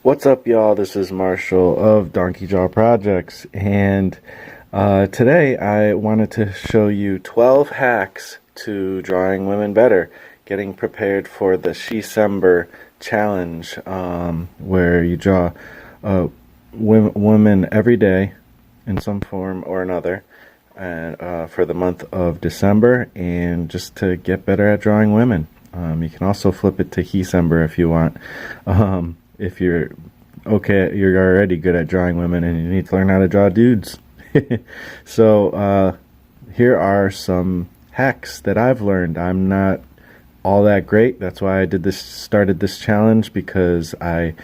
What's up, y'all? This is Marshall of Donkey Jaw Projects, and today I wanted to show you 12 hacks to drawing women better, getting prepared for the SHEcember challenge, where you draw women every day in some form or another, and for the month of December, and just to get better at drawing women. You can also flip it to HEcember if you want. If you're already good at drawing women and you need to learn how to draw dudes. So here are some hacks that I've learned. I'm not all that great. That's why I started this challenge, because I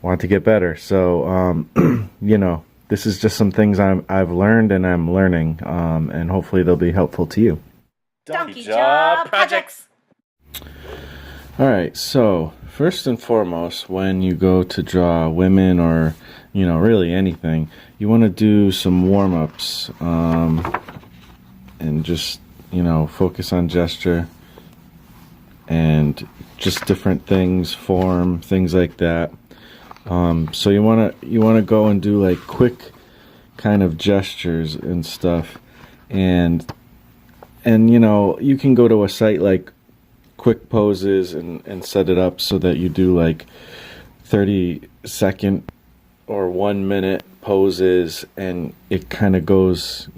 want to get better. So this is just some things I've learned and I'm learning, and hopefully they'll be helpful to you. Donkey Jaw Projects. Alright, so first and foremost, when you go to draw women or, really anything, you want to do some warm-ups, and just, focus on gesture and just different things, form, things like that. So you want to go and do like quick kind of gestures and stuff, and you can go to a site like Quick Poses and set it up so that you do like 30-second or 1 minute poses, and it kind of goes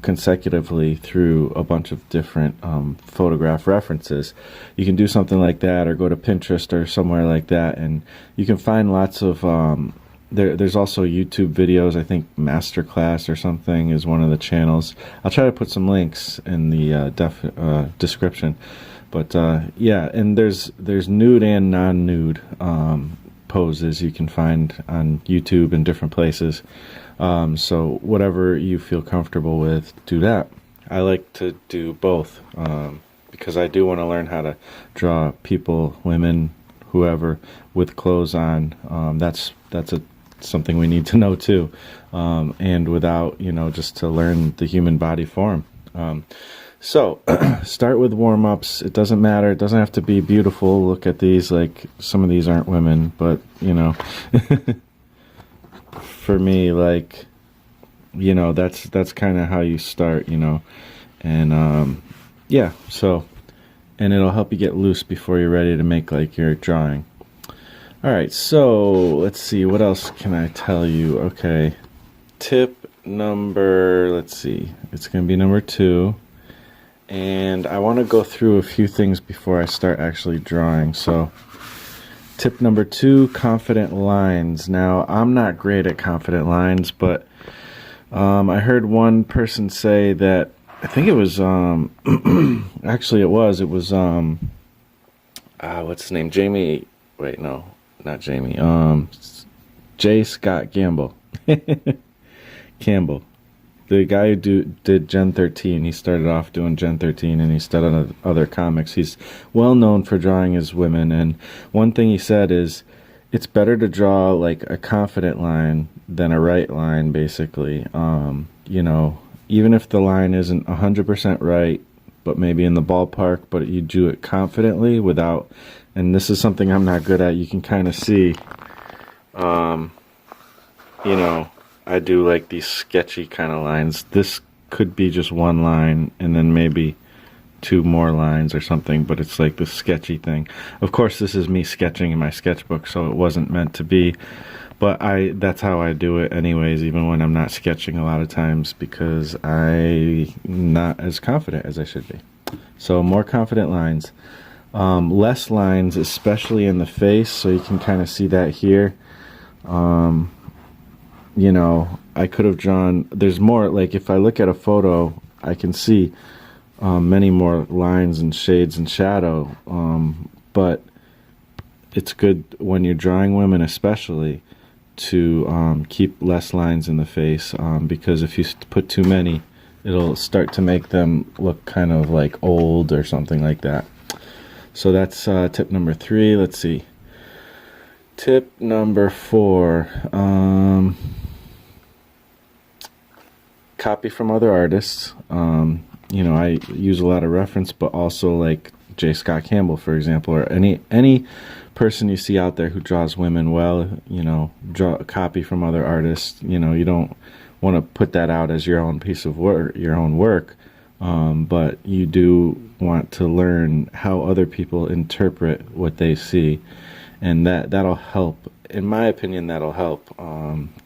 consecutively through a bunch of different photograph references. You can do something like that, or go to Pinterest or somewhere like that, and you can find lots of there's also YouTube videos. I think Masterclass or something is one of the channels. I'll try to put some links in the description. But yeah, and there's nude and non-nude poses you can find on YouTube and different places. So whatever you feel comfortable with, do that. I like to do both, because I do want to learn how to draw people, women, whoever, with clothes on. That's something we need to know too, and without just to learn the human body form. So, start with warm-ups. It doesn't matter. It doesn't have to be beautiful. Look at these. Like, some of these aren't women, but, for me, like, that's kind of how you start, and, yeah, so, and it'll help you get loose before you're ready to make, like, your drawing. Alright, so, let's see, what else can I tell you? Okay, tip number, let's see, it's going to be number 2. And I want to go through a few things before I start actually drawing. So, tip number 2, confident lines. Now, I'm not great at confident lines, but I heard one person say that, I think it was, actually it was, what's his name? Jamie, wait, no, not Jamie, J. Scott Campbell. Campbell. The guy who did Gen 13, he started off doing Gen 13, and he studied other comics. He's well known for drawing his women, and one thing he said is, it's better to draw like a confident line than a right line, basically. Even if the line isn't 100% right, but maybe in the ballpark, but you do it confidently without, and this is something I'm not good at, you can kind of see, I do like these sketchy kind of lines. This could be just one line and then maybe 2 more lines or something, but it's like this sketchy thing. Of course, this is me sketching in my sketchbook, so it wasn't meant to be, but that's how I do it anyways, even when I'm not sketching a lot of times, because I'm not as confident as I should be. So more confident lines. Less lines, especially in the face, so you can kind of see that here. I could have drawn, there's more, like if I look at a photo, I can see many more lines and shades and shadow, but it's good when you're drawing women especially to keep less lines in the face, because if you put too many, it'll start to make them look kind of like old or something like that. So that's tip number 3. Let's see. Tip number 4. Copy from other artists. I use a lot of reference, but also like J. Scott Campbell, for example, or any person you see out there who draws women well, you know, draw a copy from other artists. You know, you don't want to put that out as your own piece of work, your own work, but you do want to learn how other people interpret what they see, and that'll help. In my opinion, that'll help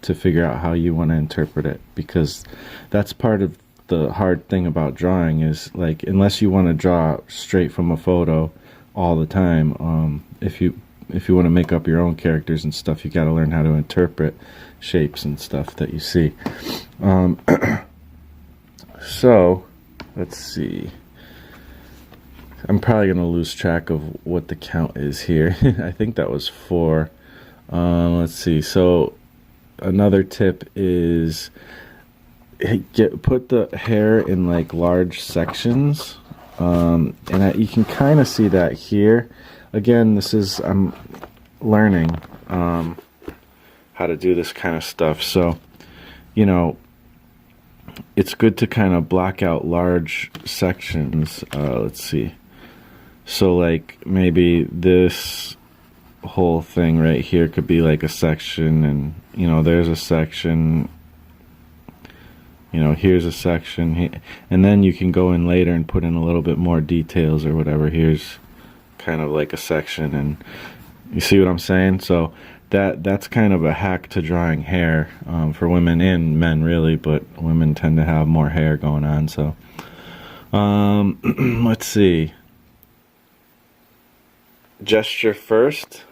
to figure out how you want to interpret it, because that's part of the hard thing about drawing is, like, unless you want to draw straight from a photo all the time, if you want to make up your own characters and stuff, you got to learn how to interpret shapes and stuff that you see. So let's see, I'm probably going to lose track of what the count is here. I think that was 4. Let's see. So another tip is put the hair in like large sections, and you can kind of see that here. Again, I'm learning how to do this kind of stuff, so you know, it's good to kind of block out large sections. Let's see. So like maybe this whole thing right here could be like a section, and you know, there's a section, you know, here's a section, and then you can go in later and put in a little bit more details or whatever. Here's kind of like a section, and you see what I'm saying? So that's kind of a hack to drawing hair, for women and men really, but women tend to have more hair going on. So let's see, gesture first.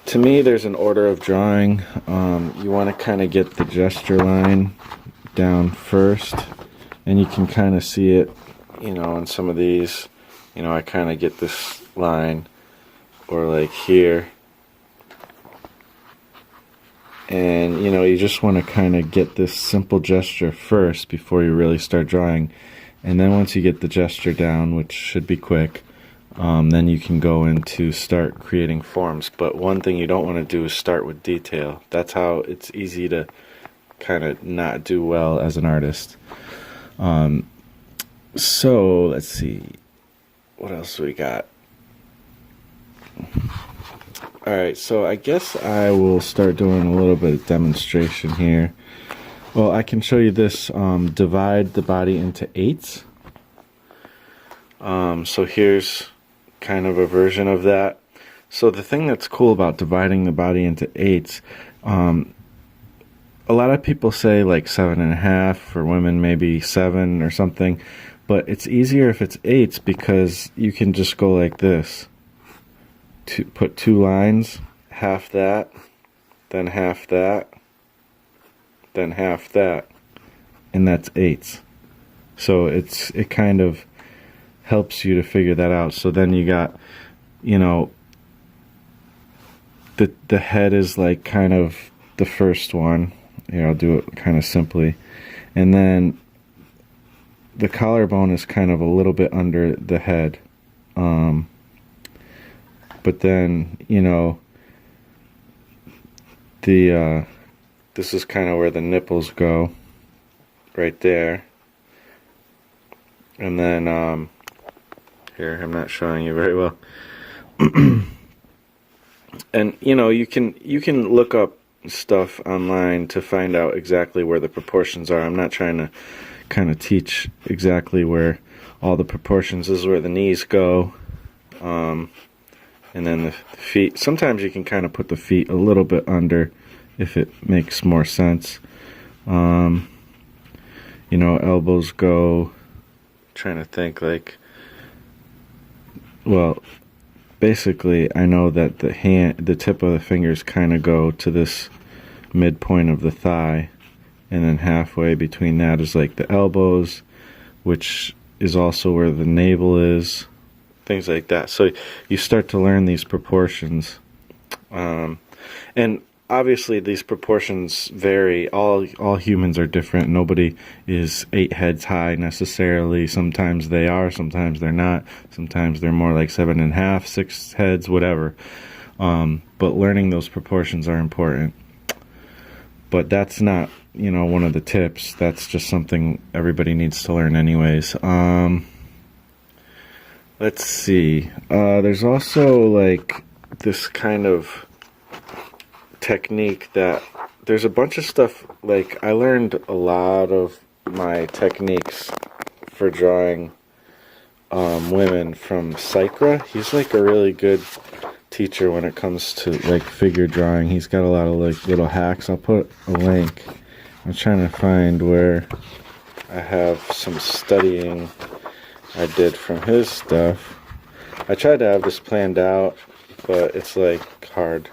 To me, there's an order of drawing. You want to kind of get the gesture line down first, and you can kind of see it, you know, in some of these. You know, I kind of get this line, or like here, and you know, you just want to kind of get this simple gesture first before you really start drawing, and then once you get the gesture down, which should be quick, then you can go into start creating forms. But one thing you don't want to do is start with detail. That's how it's easy to kind of not do well as an artist. So let's see, what else we got? Alright, so I guess I will start doing a little bit of demonstration here. Well, I can show you this. Divide the body into 8s. So here's kind of a version of that. So the thing that's cool about dividing the body into 8s, a lot of people say like 7.5, for women maybe 7 or something, but it's easier if it's 8s because you can just go like this. Put 2 lines, half that, then half that, then half that, and that's 8s. So it kind of helps you to figure that out. So then you got, you know, the head is like kind of the first one. Here, I'll do it kind of simply, and then the collarbone is kind of a little bit under the head. But then, you know, this is kind of where the nipples go, right there. And then, here, I'm not showing you very well. And, you know, you can look up stuff online to find out exactly where the proportions are. I'm not trying to kind of teach exactly where all the proportions. This is where the knees go. And then the feet, sometimes you can kind of put the feet a little bit under if it makes more sense. You know, elbows go, trying to think, like, well, basically I know that the tip of the fingers kind of go to this midpoint of the thigh, and then halfway between that is like the elbows, which is also where the navel is. Things like that. So you start to learn these proportions, and obviously these proportions vary. All humans are different. Nobody is 8 heads high necessarily. Sometimes they are, sometimes they're not. Sometimes they're more like 7.5, 6 heads, whatever. But learning those proportions are important. But that's not, you know, one of the tips. That's just something everybody needs to learn anyways. let's see. There's also like this kind of technique that there's a bunch of stuff. Like I learned a lot of my techniques for drawing women from Sycra. He's like a really good teacher when it comes to like figure drawing. He's got a lot of like little hacks. I'll put a link. I'm trying to find where I have some studying I did from his stuff. I tried to have this planned out, but it's like hard.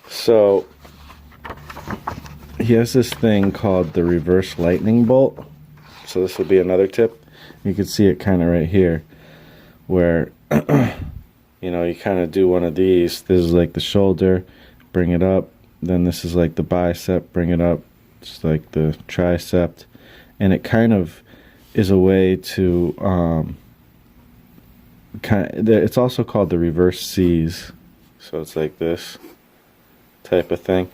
So he has this thing called the reverse lightning bolt. So this would be another tip. You can see it kind of right here where you know, you kind of do one of these. This is like the shoulder, bring it up. Then this is like the bicep, bring it up. It's like the tricep. And it kind of is a way to it's also called the reverse C's. So it's like this type of thing.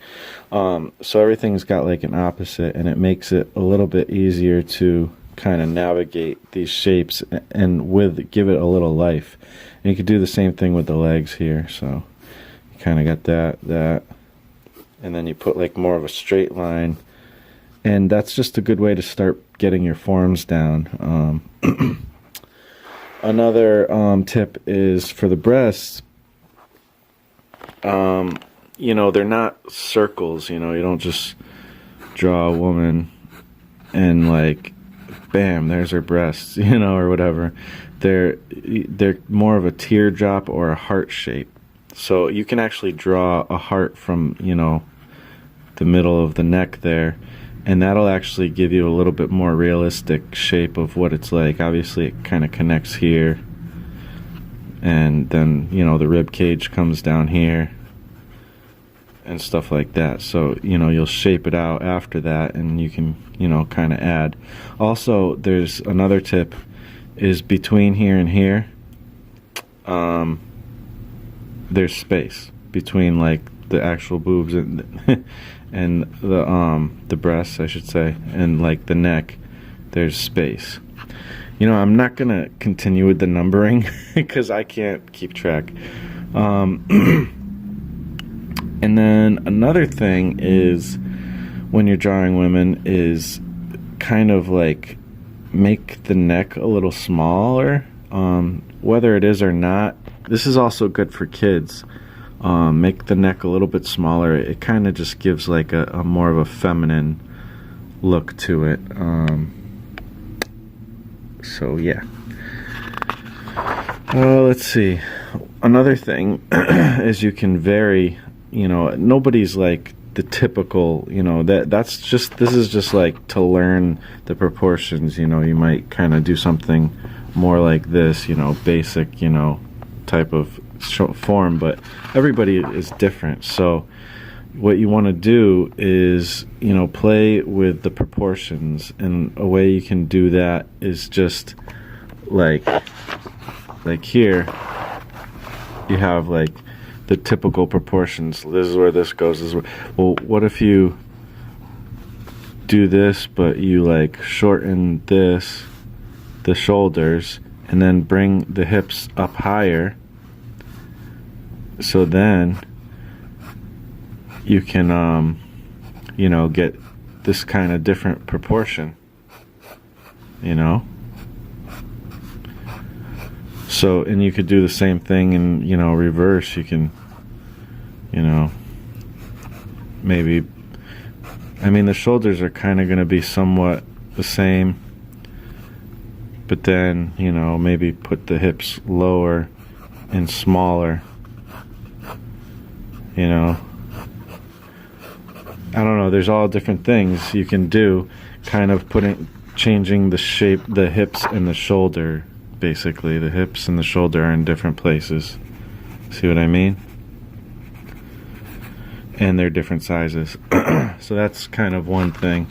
So everything's got like an opposite, and it makes it a little bit easier to kind of navigate these shapes and give it a little life. And you could do the same thing with the legs here. So you kind of got that, and then you put like more of a straight line, and that's just a good way to start getting your forms down. Another tip is for the breasts. You know, they're not circles. You know, you don't just draw a woman and like bam, there's her breasts, you know, or whatever. They're more of a teardrop or a heart shape. So you can actually draw a heart from, you know, the middle of the neck there, and that'll actually give you a little bit more realistic shape of what it's like. Obviously it kind of connects here, and then, you know, the rib cage comes down here and stuff like that. So, you know, you'll shape it out after that, and you can, you know, kind of add. Also, there's another tip is between here and here, there's space between like the actual boobs and and the breasts, I should say, and like the neck. There's space. You know, I'm not gonna continue with the numbering because I can't keep track. And then another thing is when you're drawing women is kind of like make the neck a little smaller, whether it is or not. This is also good for kids. Make the neck a little bit smaller. It kind of just gives like a more of a feminine look to it. So yeah. Let's see. Another thing is you can vary. You know, nobody's like the typical, you know, this is just like to learn the proportions. You know, you might kind of do something more like this, you know, basic, you know, type of form, but everybody is different. So what you want to do is, you know, play with the proportions, and a way you can do that is just like here you have like the typical proportions. This is where this goes. Well, what if you do this, but you like shorten this, the shoulders, and then bring the hips up higher, so then you can you know, get this kind of different proportion, you know. So, and you could do the same thing in, you know, reverse. You can, you know, maybe, I mean, the shoulders are kind of going to be somewhat the same, but then, you know, maybe put the hips lower and smaller, you know. I don't know, there's all different things you can do, kind of changing the shape, the hips and the shoulder. Basically, the hips and the shoulder are in different places. See what I mean? And they're different sizes. So that's kind of one thing.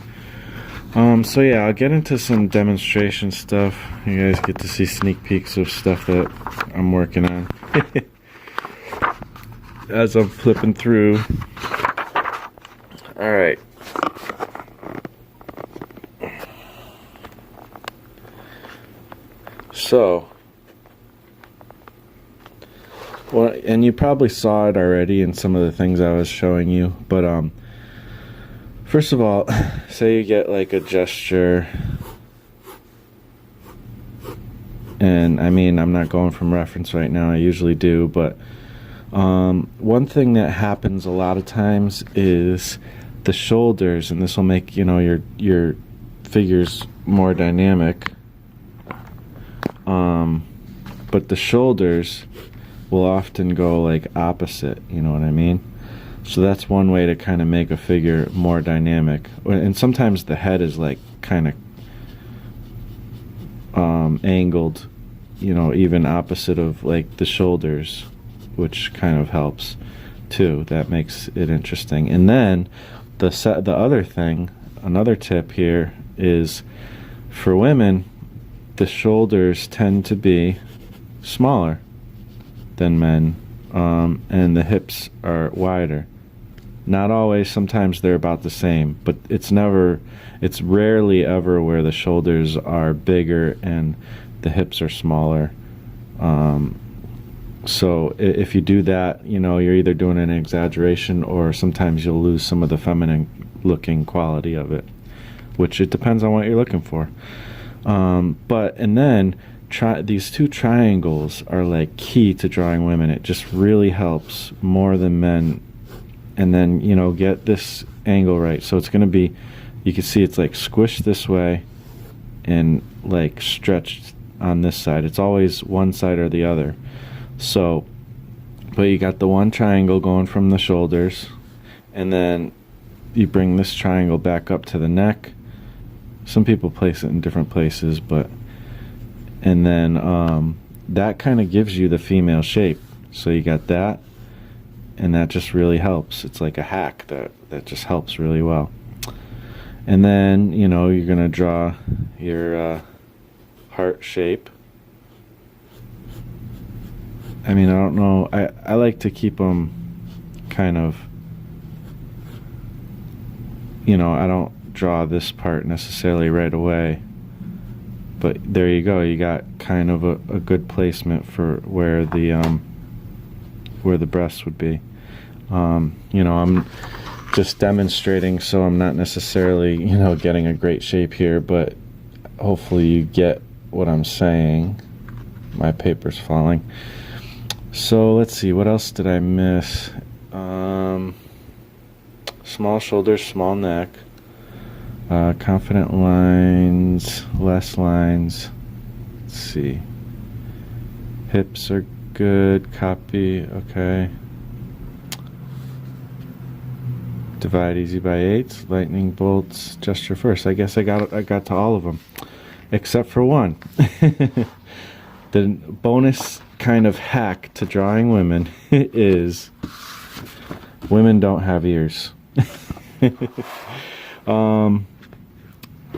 So yeah, I'll get into some demonstration stuff. You guys get to see sneak peeks of stuff that I'm working on as I'm flipping through. Alright. So, Well, and you probably saw it already in some of the things I was showing you, but first of all, say you get like a gesture, and I mean, I'm not going from reference right now, I usually do, but one thing that happens a lot of times is the shoulders, and this will make, you know, your figures more dynamic, but the shoulders will often go like opposite, you know what I mean? So that's one way to kind of make a figure more dynamic. And sometimes the head is like kind of angled, you know, even opposite of like the shoulders, which kind of helps too. That makes it interesting. And then the other thing, another tip here is for women, the shoulders tend to be smaller than men, and the hips are wider. Not always, sometimes they're about the same, but it's rarely ever where the shoulders are bigger and the hips are smaller. So if you do that, you know, you're either doing an exaggeration or sometimes you'll lose some of the feminine looking quality of it, which it depends on what you're looking for. And then these two triangles are like key to drawing women. It just really helps more than men. And then, you know, get this angle right. So it's going to be, you can see it's like squished this way and like stretched on this side. It's always one side or the other. So, but you got the one triangle going from the shoulders, and then you bring this triangle back up to the neck. Some people place it in different places, and then that kind of gives you the female shape. So you got that, and that just really helps. It's like a hack that just helps really well. And then, you know, you're gonna draw your heart shape. I mean, I don't know, I like to keep them kind of, you know, I don't draw this part necessarily right away, but there you go, you got kind of a good placement for where the breast would be. You know, I'm just demonstrating, so I'm not necessarily, you know, getting a great shape here, but hopefully you get what I'm saying. My paper's falling. So let's see, what else did I miss? Small shoulders, small neck, confident lines, less lines. Let's see. Hips are good, copy, okay. Divide easy by 8, lightning bolts, gesture first. I guess I got to all of them, except for one. The bonus kind of hack to drawing women is women don't have ears.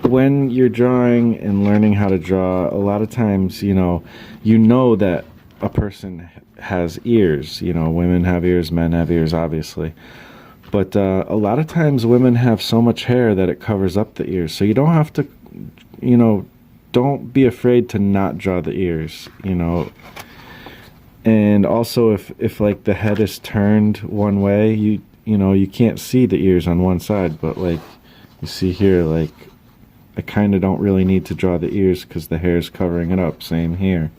When you're drawing and learning how to draw, a lot of times, you know that a person has ears. You know, women have ears, men have ears, obviously. But a lot of times women have so much hair that it covers up the ears. So you don't have to, you know, don't be afraid to not draw the ears, you know. And also if like the head is turned one way, you know, you can't see the ears on one side, but like you see here, like I kind of don't really need to draw the ears because the hair is covering it up. Same here.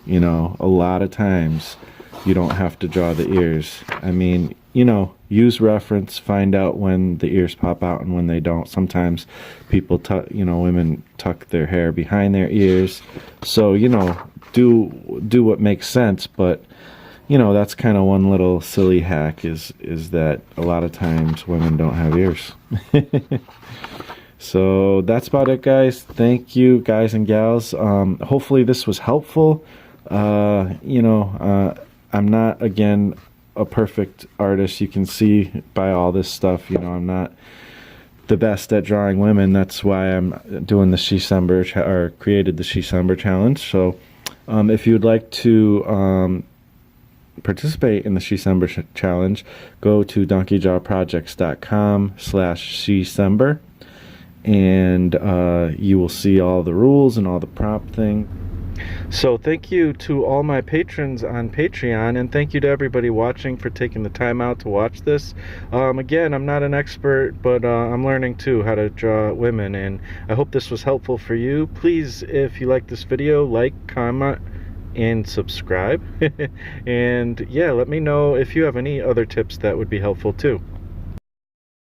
You know, a lot of times you don't have to draw the ears. I mean, you know, use reference, find out when the ears pop out and when they don't. Sometimes people women tuck their hair behind their ears. So, you know, do what makes sense, but you know, that's kind of one little silly hack is that a lot of times women don't have ears. So that's about it, guys. Thank you, guys and gals. Hopefully this was helpful. You know, I'm not, again, a perfect artist. You can see by all this stuff, you know, I'm not the best at drawing women. That's why I'm doing the SHEcember, or created the SHEcember challenge. So if you'd like to participate in the SHEcember challenge, go to donkeyjawprojects.com/SHEcember, and you will see all the rules and all the prompt thing. So thank you to all my patrons on Patreon, and thank you to everybody watching for taking the time out to watch this. Again, I'm not an expert, but I'm learning too how to draw women, and I hope this was helpful for you. Please, if you like this video, like, comment, and subscribe. And yeah, let me know if you have any other tips that would be helpful too.